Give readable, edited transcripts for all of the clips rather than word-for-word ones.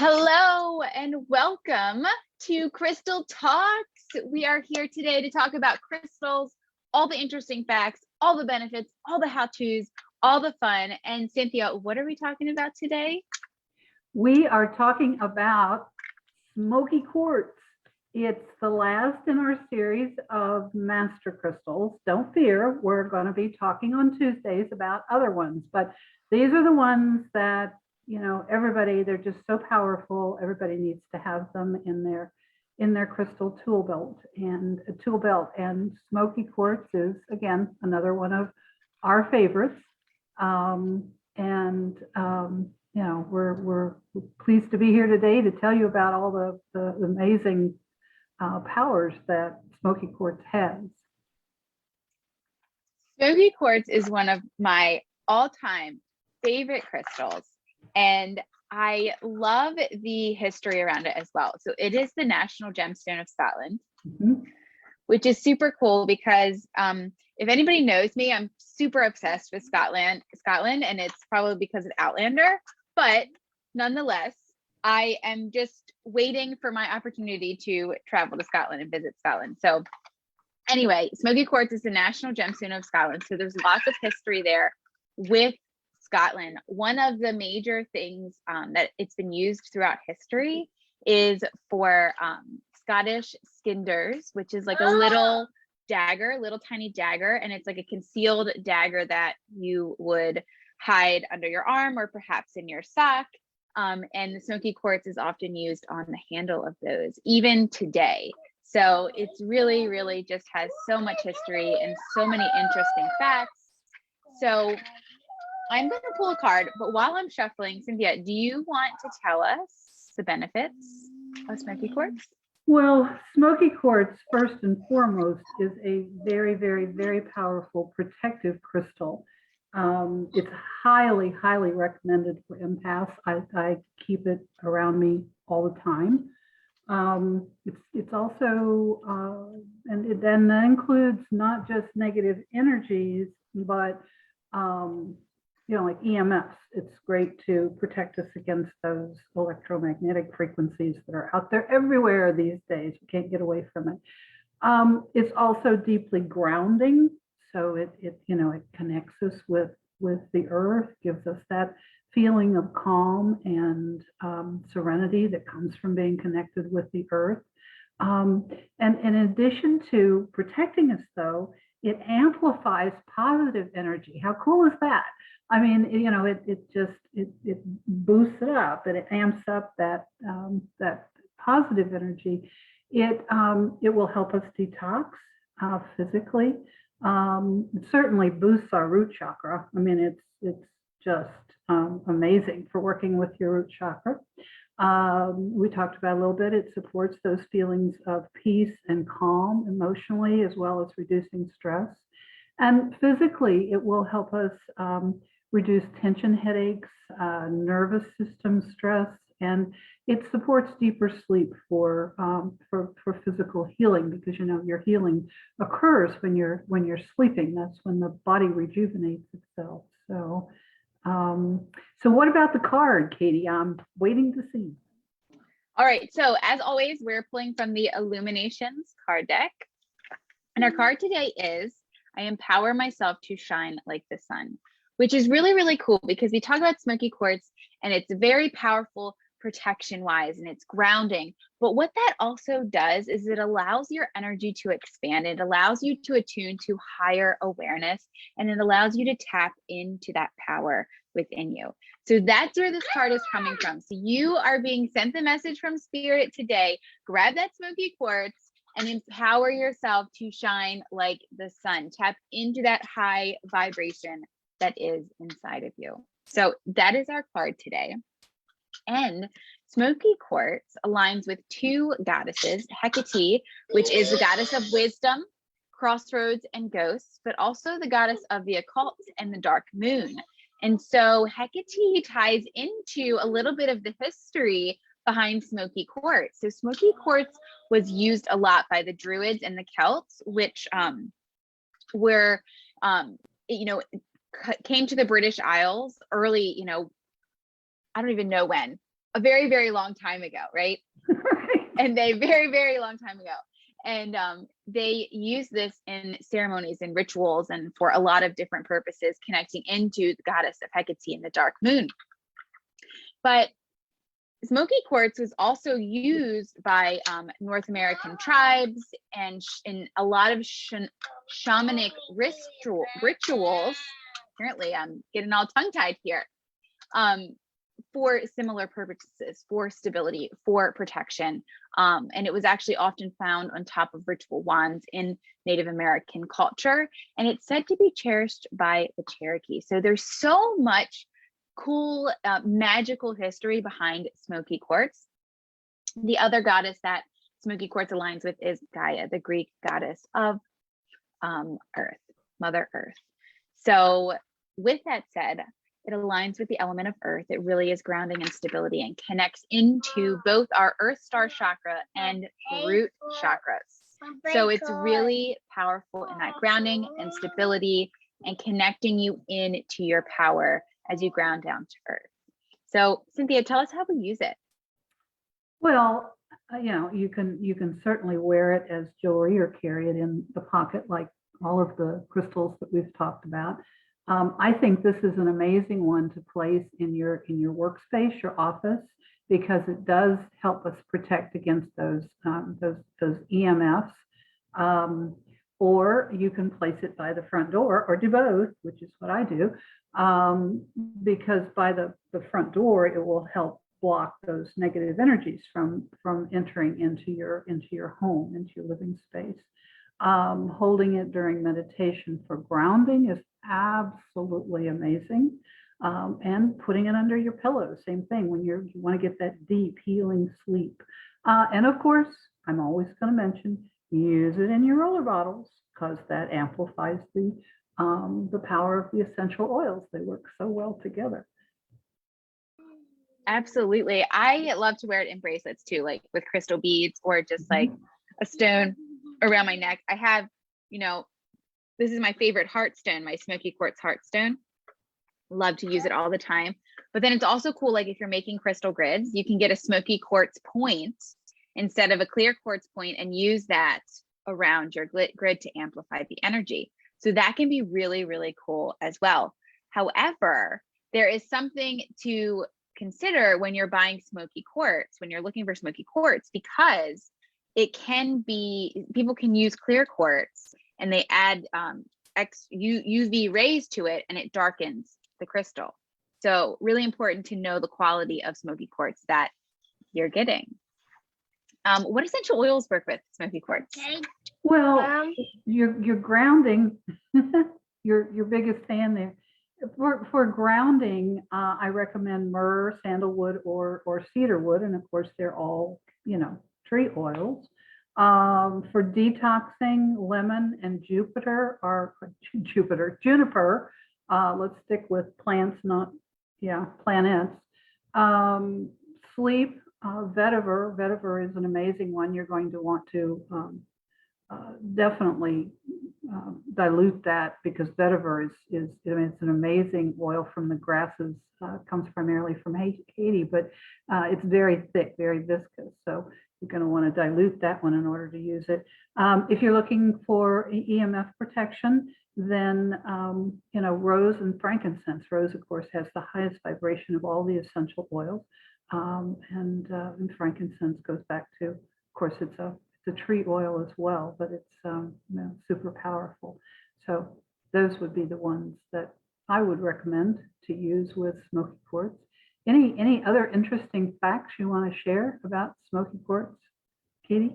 Hello and welcome to Crystal Talks. We are here today to talk about crystals, all the interesting facts, all the benefits, all the how-tos, all the fun. And Cynthia, what are we talking about today? We are talking about smoky quartz. It's the last in our series of master crystals. Don't fear, we're going to be talking on Tuesdays about other ones, but these are the ones that, you know, everybody, they're just so powerful. Everybody needs to have them in their crystal tool belt and smoky quartz is again another one of our favorites. You know, we're pleased to be here today to tell you about all the amazing powers that smoky quartz has. Smoky quartz is one of my all-time favorite crystals, and I love the history around it as well. So it is the national gemstone of Scotland, which is super cool because if anybody knows me, I'm super obsessed with Scotland, and it's probably because of Outlander. But nonetheless, I am just waiting for my opportunity to travel to Scotland and visit Scotland. So anyway, smoky quartz is the national gemstone of Scotland. So there's lots of history there with Scotland. One of the major things that it's been used throughout history is for Scottish skinders, which is like a little tiny dagger, and it's like a concealed dagger that you would hide under your arm or perhaps in your sock. And the smoky quartz is often used on the handle of those, even today. So it's really, really just has so much history and so many interesting facts. So I'm going to pull a card, but while I'm shuffling, Cynthia, do you want to tell us the benefits of smoky quartz? Well, smoky quartz, first and foremost, is a very, very, very powerful protective crystal. It's highly, highly recommended for empaths. I keep it around me all the time. It's also, and then that includes not just negative energies, but you know, like EMFs. It's great to protect us against those electromagnetic frequencies that are out there everywhere these days. We can't get away from it. It's also deeply grounding. So it you know, it connects us with the earth, gives us that feeling of calm and serenity that comes from being connected with the earth. And in addition to protecting us, though, it amplifies positive energy. How cool is that? I mean, you know, it boosts it up and it amps up that positive energy. It will help us detox physically. It certainly boosts our root chakra. I mean, it's just amazing for working with your root chakra. We talked about a little bit. It supports those feelings of peace and calm emotionally, as well as reducing stress. And physically, it will help us reduce tension headaches, nervous system stress, and it supports deeper sleep for physical healing, because you know your healing occurs when you're sleeping. That's when the body rejuvenates itself. So so what about the card, Katie? I'm waiting to see. All right, so as always, we're pulling from the Illuminations card deck, and our card today is I empower myself to shine like the sun, which is really, really cool because we talk about smoky quartz and it's very powerful protection wise and it's grounding. But what that also does is it allows your energy to expand. It allows you to attune to higher awareness, and it allows you to tap into that power within you. So that's where this card is coming from. So you are being sent the message from spirit today. Grab that smoky quartz and empower yourself to shine like the sun. Tap into that high vibration that is inside of you. So that is our card today. And smoky quartz aligns with two goddesses, Hecate, which is the goddess of wisdom, crossroads, and ghosts, but also the goddess of the occult and the dark moon. And so Hecate ties into a little bit of the history behind smoky quartz. So smoky quartz was used a lot by the Druids and the Celts, which were, you know, came to the British Isles early, you know, I don't even know when, a very, very long time ago, right? And they very, very long time ago. And they use this in ceremonies and rituals and for a lot of different purposes, connecting into the goddess of Hecate and the dark moon. But smoky quartz was also used by North American tribes and in a lot of shamanic rituals. Apparently, I'm getting all tongue-tied here. For similar purposes, for stability, for protection. And it was actually often found on top of ritual wands in Native American culture. And it's said to be cherished by the Cherokee. So there's so much cool magical history behind smoky quartz. The other goddess that smoky quartz aligns with is Gaia, the Greek goddess of Earth, Mother Earth. So with that said, it aligns with the element of earth. It really is grounding and stability and connects into both our earth star chakra and root chakras. So it's really powerful in that grounding and stability and connecting you into your power as you ground down to earth. So Cynthia, tell us how we use it. Well, you can certainly wear it as jewelry or carry it in the pocket like all of the crystals that we've talked about. I think this is an amazing one to place in your workspace, your office, because it does help us protect against those EMFs. Or you can place it by the front door, or do both, which is what I do, because by the front door it will help block those negative energies from entering into your home, into your living space. Holding it during meditation for grounding is absolutely amazing. And putting it under your pillow, same thing when you want to get that deep healing sleep. And of course, I'm always going to mention, use it in your roller bottles because that amplifies the power of the essential oils. They work so well together. Absolutely. I love to wear it in bracelets too, like with crystal beads or just like a stone around my neck. I have, this is my favorite heartstone, my smoky quartz heartstone. Love to use it all the time. But then it's also cool, like if you're making crystal grids, you can get a smoky quartz point instead of a clear quartz point and use that around your grid to amplify the energy. So that can be really, really cool as well. However, there is something to consider when you're buying smoky quartz, when you're looking for smoky quartz, because it can be, people can use clear quartz and they add UV rays to it and it darkens the crystal. So really important to know the quality of smoky quartz that you're getting. What essential oils work with smoky quartz? Well, you're grounding, your biggest fan there. For grounding, I recommend myrrh, sandalwood, or cedarwood, and of course they're all tree oils. For detoxing, lemon and juniper. Let's stick with plants, not planets. Sleep, vetiver. Vetiver is an amazing one. You're going to want to definitely dilute that because vetiver is it's an amazing oil from the grasses. Comes primarily from Haiti, but it's very thick, very viscous. So you're going to want to dilute that one in order to use it. If you're looking for EMF protection, then rose and frankincense. Rose, of course, has the highest vibration of all the essential oils, and frankincense goes back to, of course, it's a tree oil as well, but it's super powerful. So those would be the ones that I would recommend to use with smoky quartz. Any other interesting facts you want to share about smoky quartz, Katie?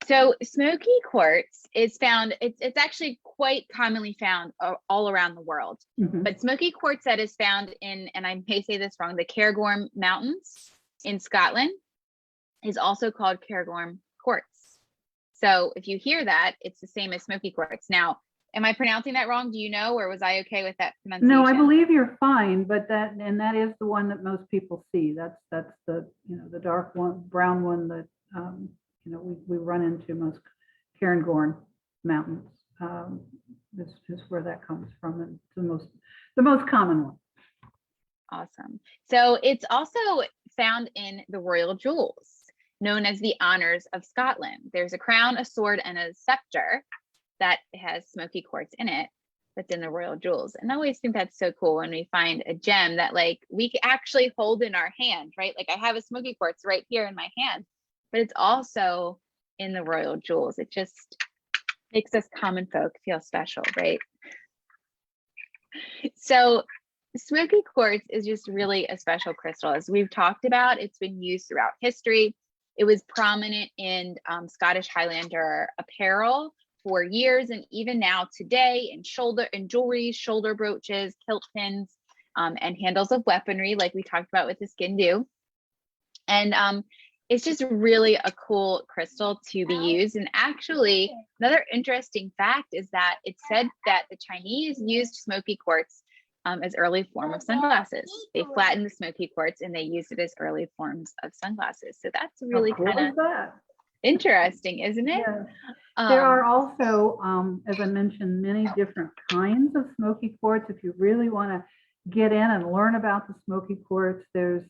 So smoky quartz is found, it's actually quite commonly found all around the world. But smoky quartz that is found in, and I may say this wrong, the Caregorm Mountains in Scotland is also called Caregorm quartz. So if you hear that, it's the same as smoky quartz. Now, am I pronouncing that wrong? Do you know, or was I okay with that pronunciation? No, I believe you're fine, but that is the one that most people see. That's the the dark one, brown one that we run into most. Caregorm Mountains is where that comes from, and it's the most common one. Awesome. So it's also found in the royal jewels, known as the honors of Scotland. There's a crown, a sword, and a scepter that has smoky quartz in it that's in the royal jewels. And I always think that's so cool when we find a gem that like we can actually hold in our hand, right? Like I have a smoky quartz right here in my hand, but it's also in the royal jewels. It just makes us common folk feel special, right? So smoky quartz is just really a special crystal. As we've talked about, it's been used throughout history. It was prominent in Scottish Highlander apparel for years, and even now today in jewelry, shoulder brooches, kilt pins, and handles of weaponry, like we talked about with the skindu. And it's just really a cool crystal to be used. And actually, another interesting fact is that it's said that the Chinese used smoky quartz as early form of sunglasses. They flattened the smoky quartz and they used it as early forms of sunglasses. So that's really kind of interesting, isn't it? Yes. There are also, as I mentioned, many different kinds of smoky quartz. If you really want to get in and learn about the smoky quartz, there's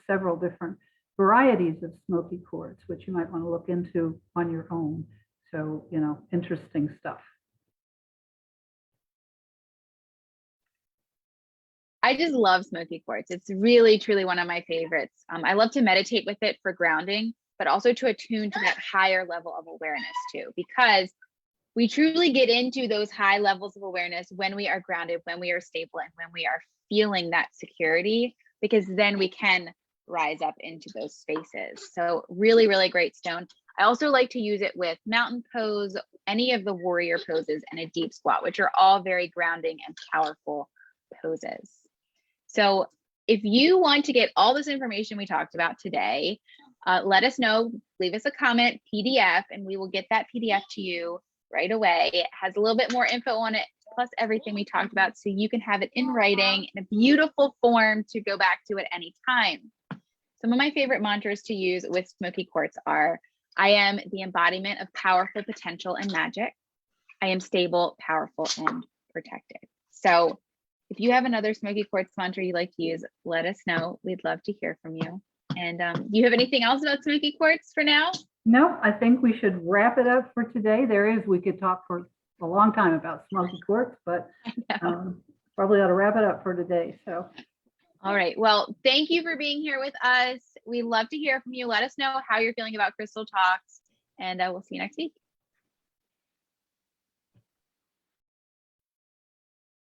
several different varieties of smoky quartz, which you might want to look into on your own. So, you know, interesting stuff. I just love smoky quartz. It's really, truly one of my favorites. I love to meditate with it for grounding, but also to attune to that higher level of awareness too, because we truly get into those high levels of awareness when we are grounded, when we are stable, and when we are feeling that security, because then we can rise up into those spaces. So really, really great stone. I also like to use it with mountain pose, any of the warrior poses, and a deep squat, which are all very grounding and powerful poses. So if you want to get all this information we talked about today, let us know, leave us a comment, PDF, and we will get that PDF to you right away. It has a little bit more info on it, plus everything we talked about, so you can have it in writing in a beautiful form to go back to at any time. Some of my favorite mantras to use with smoky quartz are, I am the embodiment of powerful potential and magic. I am stable, powerful, and protected. So if you have another smoky quartz mantra you like to use, let us know. We'd love to hear from you. And do you have anything else about smoky quartz for now? No, I think we should wrap it up for today. We could talk for a long time about smoky quartz, but probably ought to wrap it up for today. So, all right. Well, thank you for being here with us. We love to hear from you. Let us know how you're feeling about Crystal Talks, and we'll see you next week.